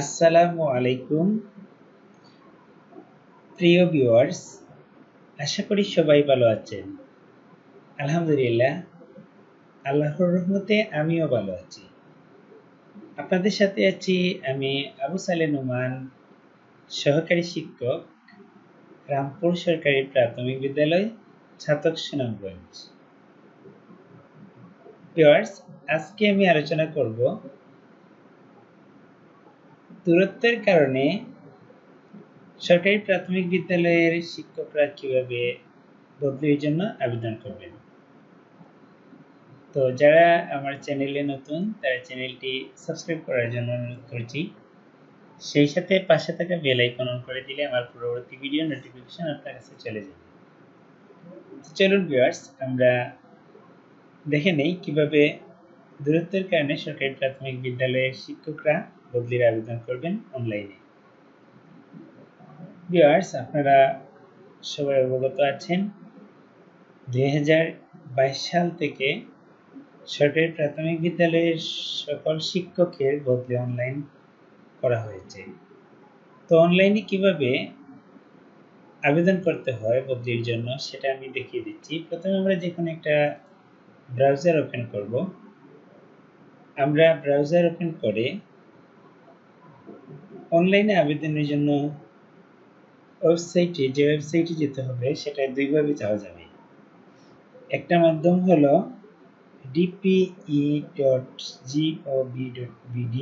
আসসালামু আলাইকুম প্রিয় ভিউয়ার্স, আশা করি সবাই ভালো আছেন। আলহামদুলিল্লাহ, আল্লাহর রহমতে আমিও ভালো আছি। আপনাদের সাথে আছি আমি আবু সালে নুমান, সহকারী শিক্ষক, রামপুর সরকারি প্রাথমিক বিদ্যালয়, ছাতক, সুনামগঞ্জ। ভিউয়ার্স, আজকে আমি আলোচনা করব দূরত্বের কারণে সরকারি প্রাথমিক বিদ্যালয়ের শিক্ষকরা কিভাবে বদলির জন্য আবেদন করবেন। তো যারা আমার চ্যানেলে নতুন তারা চ্যানেলটি সাবস্ক্রাইব করার জন্য অনুরোধ করছি। সেই সাথে পাশে থাকা বেল আইকন অন করে দিলে আমার পরবর্তী ভিডিও নোটিফিকেশন আপনার কাছে চলে যাবে। চলুন ভিউয়ার্স, আমরা দেখে নেই কিভাবে দূরত্বের কারণে সরকারি প্রাথমিক বিদ্যালয়ের শিক্ষকরা বদলির আবেদন করবেন অনলাইনে। ভিউয়ার্স, আপনারা সবাই অবগত আছেন 2022 সাল থেকে সরকারি প্রাথমিক বিদ্যালয়ের সকল শিক্ষকের বদলি অনলাইন করা হয়েছে। তো অনলাইনে কিভাবে আবেদন করতে হয় বদলির জন্য সেটা আমি দেখিয়ে দিচ্ছি। প্রথমে আমরা যে কোনো একটা ব্রাউজার ওপেন করব। আমরা ব্রাউজার ওপেন করে অনলাইনে আবেদনের জন্য যে ওয়েবসাইটে যেতে হবে সেটা দুইভাবে যাওয়া যাবে। একটা মাধ্যম হলো dpe.gov.bd,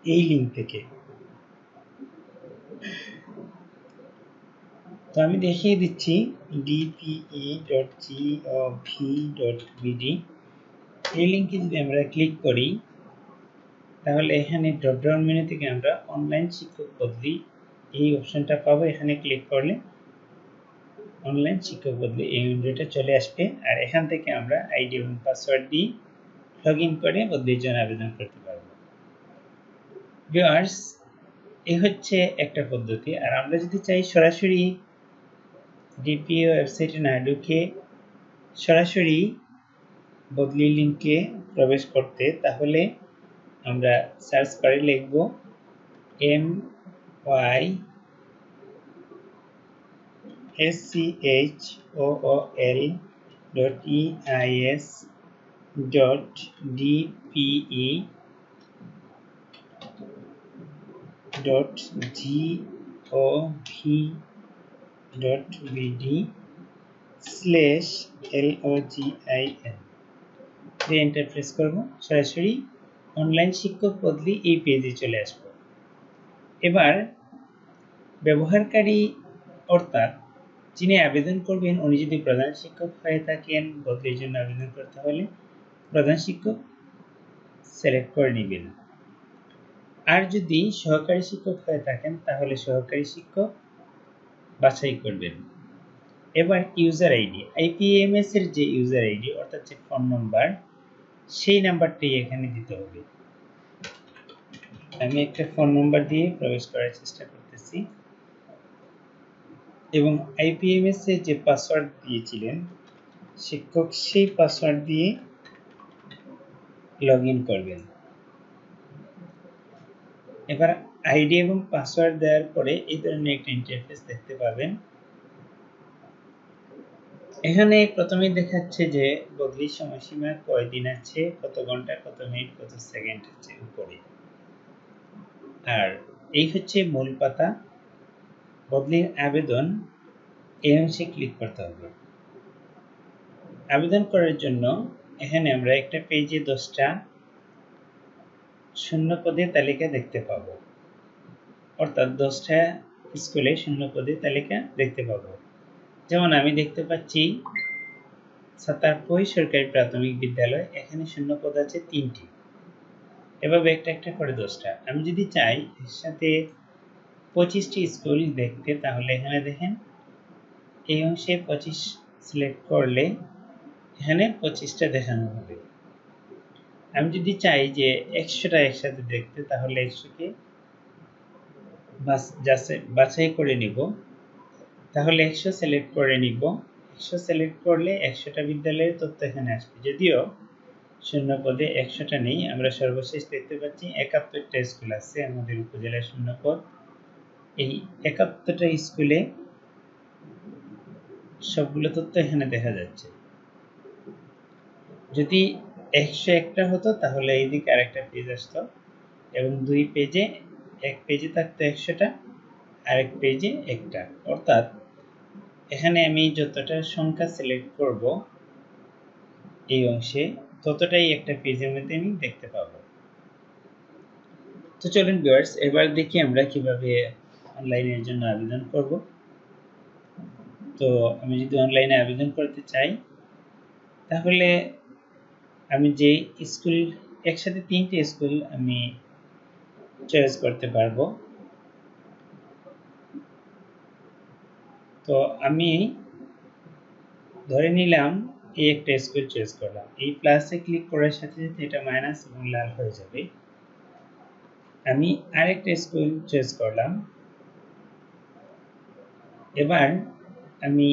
এই লিঙ্ক থেকে। তো আমি দেখিয়ে দিচ্ছি dpe.gov.bd, এই লিঙ্কে যদি আমরা ক্লিক করি তাহলে এখানে ড্রপডাউন মেনু থেকে আমরা অনলাইন শিক্ষক বদলি এই অপশনটা পাবো। এখানে ক্লিক করলে অনলাইন শিক্ষক বদলি এই উইন্ডোটা চলে আসবে, আর এখান থেকে আমরা আইডি এবং পাসওয়ার্ড দিয়ে লগইন করে বদলির জন্য আবেদন করতে পারবো। ভিউয়ার্স, এই হচ্ছে একটা পদ্ধতি। আর আমরা যদি চাই সরাসরি ডিপিও ওয়েবসাইটে না ঢুকে সরাসরি বদলি লিঙ্কে প্রবেশ করতে, তাহলে আমরা সার্চ বারে লিখব myschools.eis.dpe.gov.bd/login, এন্টার প্রেস করব। সরাসরি অনলাইন শিক্ষক বদলি এই পেজে চলে আসব। এবার ব্যবহারকারী অর্থাৎ যিনি আবেদন করবেন উনি যদি প্রধান শিক্ষক হয়ে থাকেন, বদলির জন্য আবেদন করতে হলে প্রধান শিক্ষক সিলেক্ট করে নেবেন। আর যদি সহকারী শিক্ষক হয়ে থাকেন তাহলে সহকারী শিক্ষক বাছাই করবেন। এবার ইউজার আইডি, আইপিএমএস এর যে ইউজার আইডি অর্থাৎ যে ফোন নাম্বার, সেই নাম্বারটি এখানে দিতে হবে। আমি একটা ফোন নাম্বার দিয়ে প্রবেশ করার চেষ্টা করতেছি এবং আইপিএমএস এর যে পাসওয়ার্ড দিয়েছিলেন শিক্ষক, সেই পাসওয়ার্ড দিয়ে লগইন করবেন। এবার আইডি এবং পাসওয়ার্ড দেওয়ার পরে এই ধরনের একটা ইন্টারফেস দেখতে পাবেন। এখানে প্রথমে দেখাচ্ছে যে বদলির সময়সীমা কয়দিন আছে, কত ঘন্টা, কত মিনিট, কত সেকেন্ড আছে উপরে। আর এই হচ্ছে মূল পাতা। বদলির আবেদন এই অংশে ক্লিক করতে হবে। আবেদন করার জন্য এখানে আমরা একটা পেজে 10টা শূন্য পদের তালিকা দেখতে পাবো, অর্থাৎ 10টা স্কুলে শূন্য পদের তালিকা দেখতে পাবো। যেমন আমি দেখতে পাচ্ছি ছাতাক সরকারি প্রাথমিক বিদ্যালয়, এখানে শূন্য পদ আছে 3টি। এভাবে একটা একটা করে 10টা। আমি যদি চাই এর সাথে 25টি স্কুল দেখতে, তাহলে এখানে দেখেন এই অংশে 25 সিলেক্ট করলে এখানে 25টা দেখানো হবে। আমি যদি চাই যে 100টা একসাথে দেখতে, তাহলে 100কে বাছাই করে নিব। তাহলে 100 সিলেক্ট করে নিব। 100 সিলেক্ট করলে 100টা বিদ্যালয়ের তথ্য এখানে আসবে। যদিও শূন্য পদে 100টা নেই, আমরা সর্বশেষ দেখতে পাচ্ছি 71টা স্কুল আছে আমাদের উপজেলায় শূন্য পদ। এই 71টা স্কুলে সবগুলো তথ্য এখানে দেখা যাচ্ছে। যদি 101টা হতো তাহলে এইদিকে আরেকটা পেজ আসতো এবং দুই পেজে, এক পেজে থাকতো 100টা, আরেক পেজে একটা। অর্থাৎ এখানে আমি যতটা সংখ্যা সিলেক্ট করব এই অংশে, ততটাই একটা পেজের মধ্যে আমি দেখতে পাবো। তো চলুন ভিউয়ার্স, এবার দেখি আমরা কিভাবে অনলাইনের জন্য আবেদন করব। তো আমি যদি অনলাইনে আবেদন করতে চাই তাহলে আমি যে স্কুল, একসাথে 3টে স্কুল আমি চয়েস করতে পারবো। তো আমি ধরে নিলাম এই একটা স্কুল চয়েস করলাম, এই প্লাসে ক্লিক করার সাথে সাথে এটা মাইনাস এবং লাল হয়ে যাবে। আমি আরেকটা স্কুল চয়েস করলাম, এবার আমি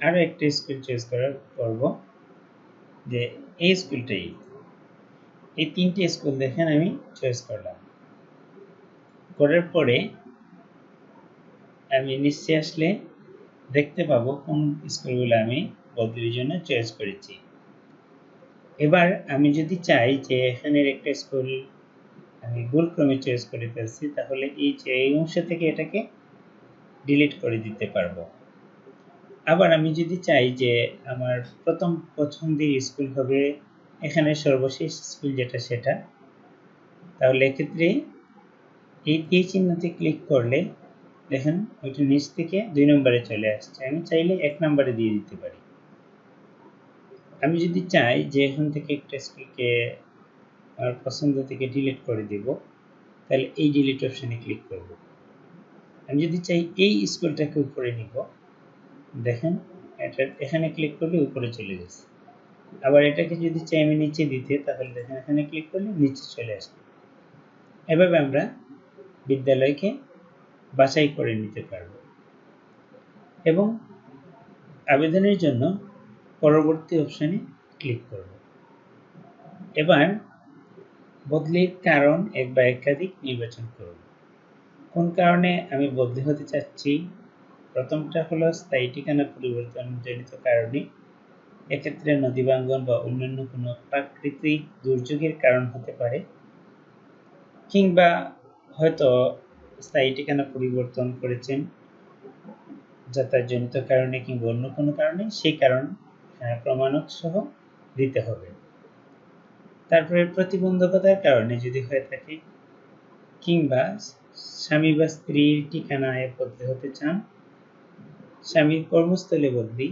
আরো একটা স্কুল চয়েস করব, যে এই স্কুলটাই, এই 3টে স্কুল দেখেন আমি চয়েস করলাম। করার পরে আমি নিচে আসলে দেখতে পাবো কোন স্কুলগুলো আমি বদলির জন্য চয়েস করেছি। এবার আমি যদি চাই যে এখানের একটা স্কুল আমি ভুলক্রমে চয়েস করে ফেলছি, তাহলে এই অংশ থেকে এটাকে ডিলিট করে দিতে পারবো। আবার আমি যদি চাই যে আমার প্রথম পছন্দের স্কুল হবে এখানে সর্বশেষ স্কুল যেটা সেটা, তাহলে এক্ষেত্রে এই চিহ্নতে ক্লিক করলে দেখেন ওইটা নিচ থেকে 2 নম্বরে চলে আসছে। আমি চাইলে 1 নম্বরে দিয়ে দিতে পারি। আমি যদি চাই যে এখান থেকে একটা স্কুলকে আমার পছন্দ থেকে ডিলিট করে দিব, তাহলে এই ডিলিট অপশনে ক্লিক করব। আমি যদি চাই এই স্কুলটাকে উপরে নিব, দেখেন এটা এখানে ক্লিক করলে উপরে চলে গেছে। আবার এটাকে যদি চাই আমি নিচে দিতে, তাহলে দেখেন এখানে ক্লিক করলে নিচে চলে আসবে। এভাবে আমরা বিদ্যালয়কে বাছাই করে নিতে পারব এবং আবেদনের জন্য পরবর্তী অপশনে ক্লিক করব। এবার বদলির কারণ এক বা একাধিক নির্বাচন করব। কোন কারণে আমি বদলি হতে চাচ্ছি? প্রথমটা হলো স্থায়ী ঠিকানা পরিবর্তনজনিত কারণে। এক্ষেত্রে নদী ভাঙ্গন বা অন্যান্য কোনো প্রাকৃতিক দুর্যোগের কারণ হতে পারে, কিংবা হয়তো স্থায়ী ঠিকানা পরিবর্তন করেছেন যাতায়াতজনিত কারণে কিংবা অন্য কোনো কারণে, সেই কারণ প্রমাণক সহ দিতে হবে। তারপরে প্রতিবন্ধকতার কারণে যদি হয়ে থাকে, কিংবা স্বামী বা স্ত্রীর ঠিকানায় বদলি হতে চান, স্বামীর কর্মস্থলে বদলি,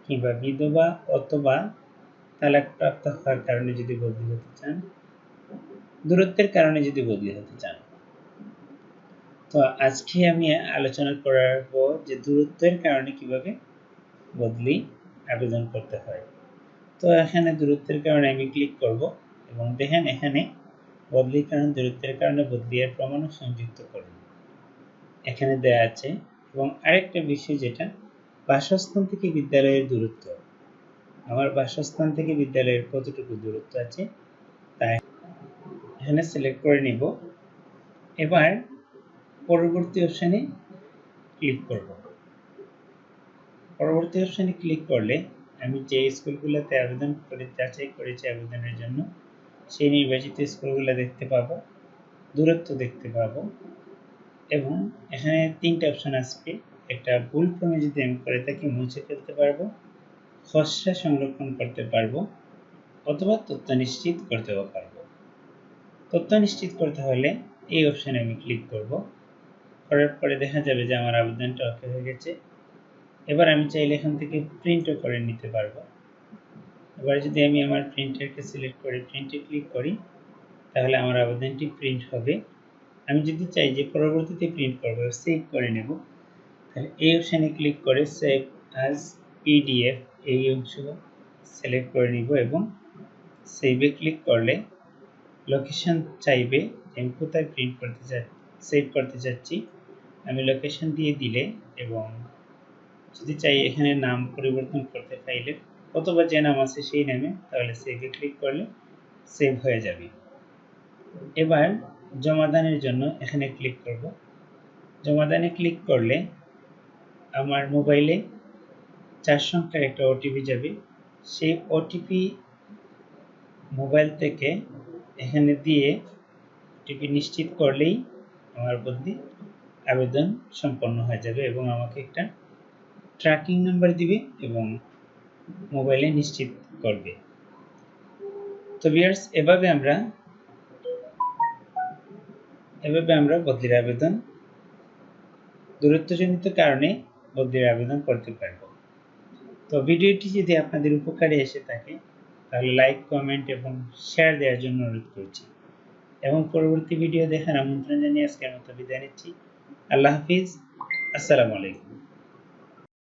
কিংবা বিধবা অথবা তালাকপ্রাপ্ত হওয়ার কারণে যদি বদলি হতে চান, দূরত্বের কারণে যদি বদলি হতে চান। তো আজকে আমি আলোচনা করব যে দূরত্বের কারণে কিভাবে বদলি আবেদন করতে হয়। তো এখানে দূরত্বের কারণে আমি ক্লিক করব এবং দেখেন এখানে বদলির কারণ দূরত্বের কারণে বদলি এর প্রমাণ সংযুক্ত করুন এখানে দেয়া আছে। এবং আরেকটা বিষয় যেটা বাসস্থান থেকে বিদ্যালয়ের দূরত্ব, আমার বাসস্থান থেকে বিদ্যালয়ের কতটুকু দূরত্ব আছে তা এখানে সিলেক্ট করে নিব। এবার পরবর্তী অপশনে ক্লিক করব। পরবর্তী অপশনে ক্লিক করলে আমি যে স্কুলগুলোতে আবেদন করে যাচাই করেছি আবেদনের জন্য, সেই নির্বাচিত স্কুলগুলো দেখতে পাবো, দূরত্ব দেখতে পাবো এবং এখানে 3টা অপশন আসবে। একটা ভুলক্রমে যদি আমি করে থাকি মুছে ফেলতে পারবো, খসড়া সংরক্ষণ করতে পারবো, অথবা তথ্য নিশ্চিত করতেও পারবো। তথ্য নিশ্চিত করতে হলে এই অপশনে আমি ক্লিক করব। করার পরে দেখা যাবে যে আমার আবেদনটা ওকে হয়ে গেছে। এবার আমি চাইলে এখান থেকে প্রিন্টও করে নিতে পারবো। এবার যদি আমি আমার প্রিন্টারকে সিলেক্ট করে প্রিন্টে ক্লিক করি, তাহলে আমার আবেদনটি প্রিন্ট হবে। আমি যদি চাই যে পরবর্তীতে প্রিন্ট করব, সেভ করে নেব, তাহলে এই অপশানে ক্লিক করে সেভ অ্যাজ পিডিএফ এই অংশ সিলেক্ট করে নিব এবং সেভে ক্লিক করলে লোকেশন চাইবে আমি কোথায় প্রিন্ট করতে চাই, সেভ করতে চাচ্ছি, আমি লোকেশন দিয়ে দিলে এবং যদি চাই এখানে নাম পরিবর্তন করতে ফাইলের, অথবা যে নাম আছে সেই নামে, তাহলে সেভে ক্লিক করলে সেভ হয়ে যাবে। এবার জমাদানের জন্য এখানে ক্লিক করব। জমাদানে ক্লিক করলে আমার মোবাইলে 4 সংখ্যার একটা ওটিপি যাবে। সেই ওটিপি মোবাইল থেকে এখানে দিয়ে ওটিপি নিশ্চিত করলেই আমার বদলি আবেদন সম্পন্ন হয়ে যাবে এবং আমাকে একটা ট্র্যাকিং নাম্বার দিবে এবং মোবাইলে নিশ্চিত করবে। তো ভিউয়ার্স, এভাবে আমরা বদলির আবেদন দূরত্বজনিত কারণে বদলির আবেদন করতে পারবো। তো ভিডিওটি যদি আপনাদের উপকারে এসে থাকে তাহলে লাইক, কমেন্ট এবং শেয়ার দেওয়ার জন্য অনুরোধ করছি এবং পরবর্তী ভিডিও দেখার আমন্ত্রণ জানিয়ে আজকের মতো বিদায় নিচ্ছি। আল্লাহ হাফিজ। আসসালামু আলাইকুম।